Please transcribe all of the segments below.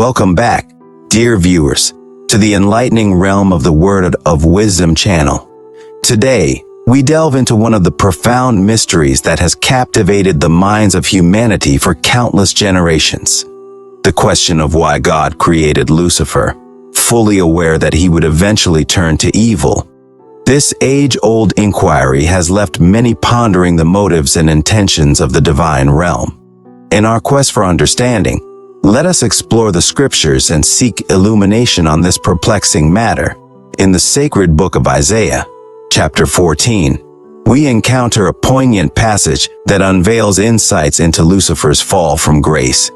Welcome back, dear viewers, to the enlightening realm of the Word of Wisdom channel. Today, we delve into one of the profound mysteries that has captivated the minds of humanity for countless generations. The question of why God created Lucifer, fully aware that he would eventually turn to evil. This age-old inquiry has left many pondering the motives and intentions of the divine realm. In our quest for understanding, let us explore the scriptures and seek illumination on this perplexing matter. In the sacred book of Isaiah, chapter 14, we encounter a poignant passage that unveils insights into Lucifer's fall from grace.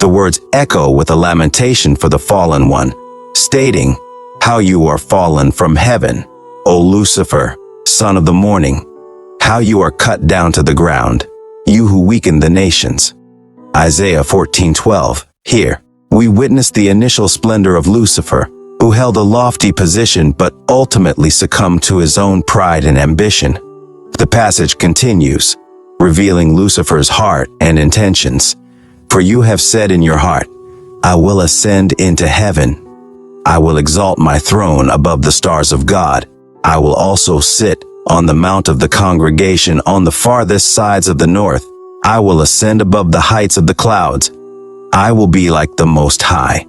The words echo with a lamentation for the fallen one, stating, "How you are fallen from heaven, O Lucifer, son of the morning! How you are cut down to the ground, you who weaken the nations." Isaiah 14:12. Here, we witness the initial splendor of Lucifer, who held a lofty position but ultimately succumbed to his own pride and ambition. The passage continues, revealing Lucifer's heart and intentions. "For you have said in your heart, I will ascend into heaven. I will exalt my throne above the stars of God. I will also sit on the mount of the congregation on the farthest sides of the north. I will ascend above the heights of the clouds. I will be like the Most High."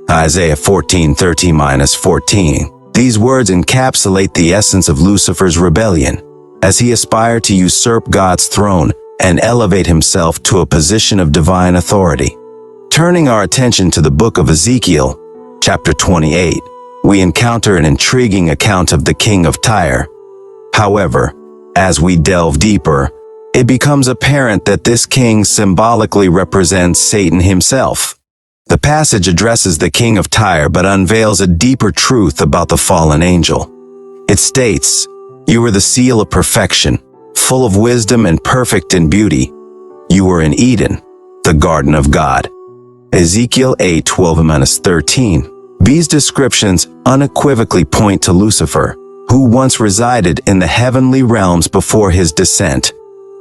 Isaiah 14:13-14. These words encapsulate the essence of Lucifer's rebellion, as he aspired to usurp God's throne and elevate himself to a position of divine authority. Turning our attention to the book of Ezekiel, chapter 28, we encounter an intriguing account of the king of Tyre. However, as we delve deeper, it becomes apparent that this king symbolically represents Satan himself. The passage addresses the king of Tyre but unveils a deeper truth about the fallen angel. It states, "You were the seal of perfection, full of wisdom and perfect in beauty. You were in Eden, the garden of God." Ezekiel 8:12-13. These descriptions unequivocally point to Lucifer, who once resided in the heavenly realms before his descent.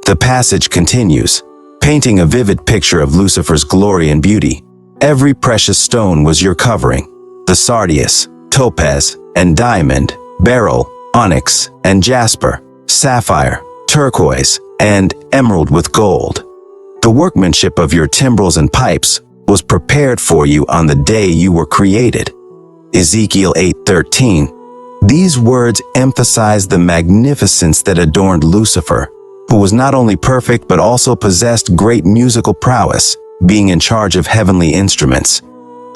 The passage continues, painting a vivid picture of Lucifer's glory and beauty. "Every precious stone was your covering, the sardius, topaz, and diamond, beryl, onyx, and jasper, sapphire, turquoise, and emerald with gold. The workmanship of your timbrels and pipes was prepared for you on the day you were created." Ezekiel 8:13. These words emphasize the magnificence that adorned Lucifer, who was not only perfect but also possessed great musical prowess, being in charge of heavenly instruments.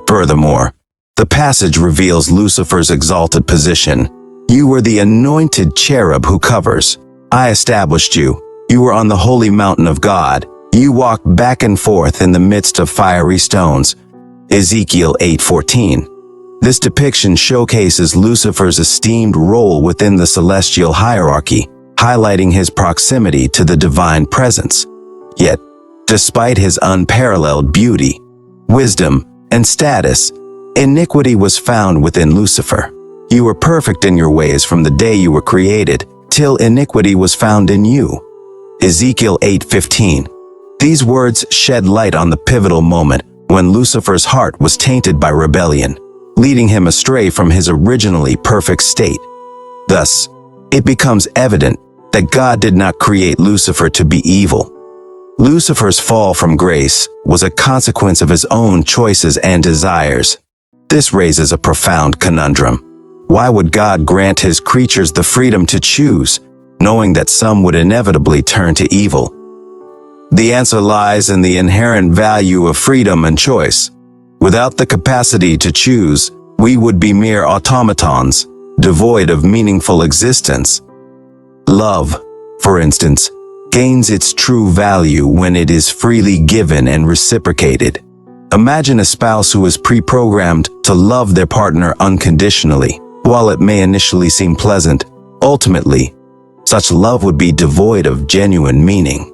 Furthermore, the passage reveals Lucifer's exalted position. "You were the anointed cherub who covers. I established you. You were on the holy mountain of God. You walked back and forth in the midst of fiery stones." Ezekiel 8:14. This depiction showcases Lucifer's esteemed role within the celestial hierarchy, highlighting his proximity to the divine presence. Yet, despite his unparalleled beauty, wisdom, and status, iniquity was found within Lucifer. "You were perfect in your ways from the day you were created, till iniquity was found in you." Ezekiel 8:15. These words shed light on the pivotal moment when Lucifer's heart was tainted by rebellion, leading him astray from his originally perfect state. Thus, it becomes evident that God did not create Lucifer to be evil. Lucifer's fall from grace was a consequence of his own choices and desires. This raises a profound conundrum. Why would God grant his creatures the freedom to choose, knowing that some would inevitably turn to evil? The answer lies in the inherent value of freedom and choice. Without the capacity to choose, we would be mere automatons, devoid of meaningful existence. Love, for instance, gains its true value when it is freely given and reciprocated. Imagine a spouse who is pre-programmed to love their partner unconditionally. While it may initially seem pleasant, ultimately, such love would be devoid of genuine meaning.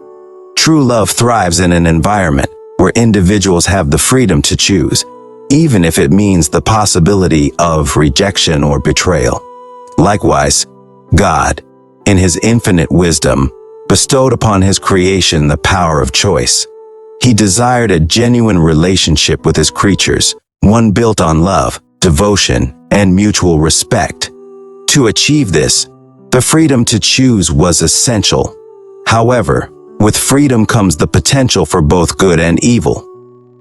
True love thrives in an environment where individuals have the freedom to choose, even if it means the possibility of rejection or betrayal. Likewise, God, in his infinite wisdom, bestowed upon his creation the power of choice. He desired a genuine relationship with his creatures, one built on love, devotion, and mutual respect. To achieve this, the freedom to choose was essential. However, with freedom comes the potential for both good and evil.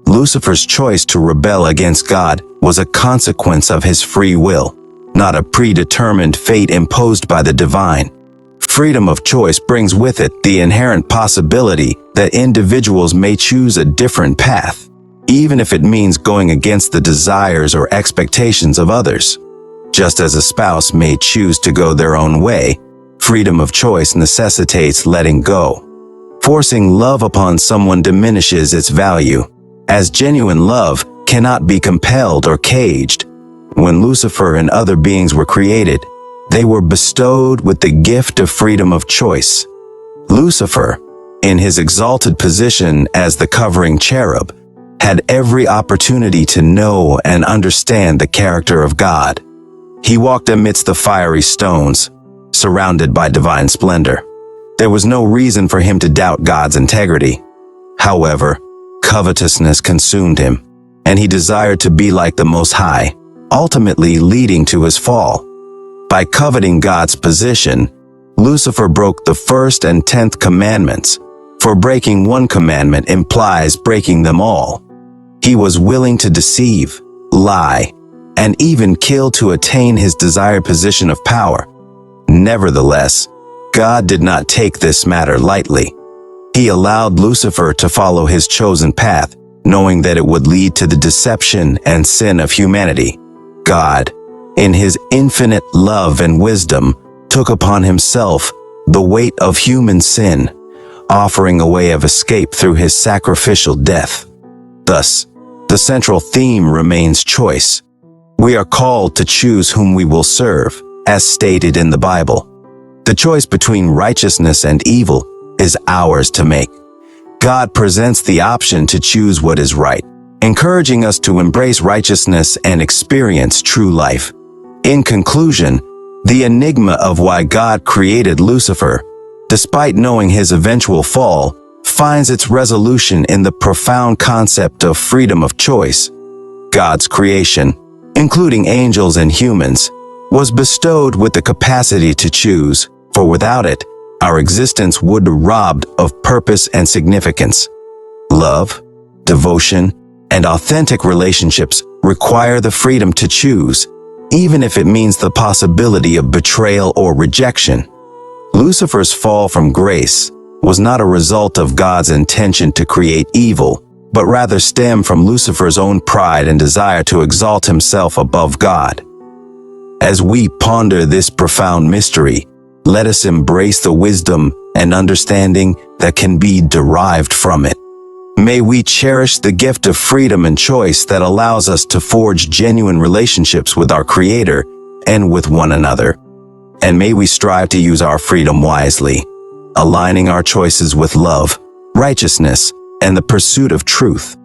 Lucifer's choice to rebel against God was a consequence of his free will, not a predetermined fate imposed by the divine. Freedom of choice brings with it the inherent possibility that individuals may choose a different path, even if it means going against the desires or expectations of others. Just as a spouse may choose to go their own way, freedom of choice necessitates letting go. Forcing love upon someone diminishes its value, as genuine love cannot be compelled or caged. When Lucifer and other beings were created, they were bestowed with the gift of freedom of choice. Lucifer, in his exalted position as the covering cherub, had every opportunity to know and understand the character of God. He walked amidst the fiery stones, surrounded by divine splendor. There was no reason for him to doubt God's integrity. However, covetousness consumed him, and he desired to be like the Most High, ultimately leading to his fall. By coveting God's position, Lucifer broke the first and 10th commandments, for breaking one commandment implies breaking them all. He was willing to deceive, lie, and even kill to attain his desired position of power. Nevertheless, God did not take this matter lightly. He allowed Lucifer to follow his chosen path, knowing that it would lead to the deception and sin of humanity. God, in his infinite love and wisdom, took upon himself the weight of human sin, offering a way of escape through his sacrificial death. Thus, the central theme remains choice. We are called to choose whom we will serve, as stated in the Bible. The choice between righteousness and evil is ours to make. God presents the option to choose what is right, encouraging us to embrace righteousness and experience true life. In conclusion, the enigma of why God created Lucifer, despite knowing his eventual fall, finds its resolution in the profound concept of freedom of choice. God's creation, including angels and humans, was bestowed with the capacity to choose, for without it, our existence would be robbed of purpose and significance. Love, devotion, and authentic relationships require the freedom to choose, even if it means the possibility of betrayal or rejection. Lucifer's fall from grace was not a result of God's intention to create evil, but rather stemmed from Lucifer's own pride and desire to exalt himself above God. As we ponder this profound mystery, let us embrace the wisdom and understanding that can be derived from it. May we cherish the gift of freedom and choice that allows us to forge genuine relationships with our Creator and with one another. And may we strive to use our freedom wisely, aligning our choices with love, righteousness, and the pursuit of truth.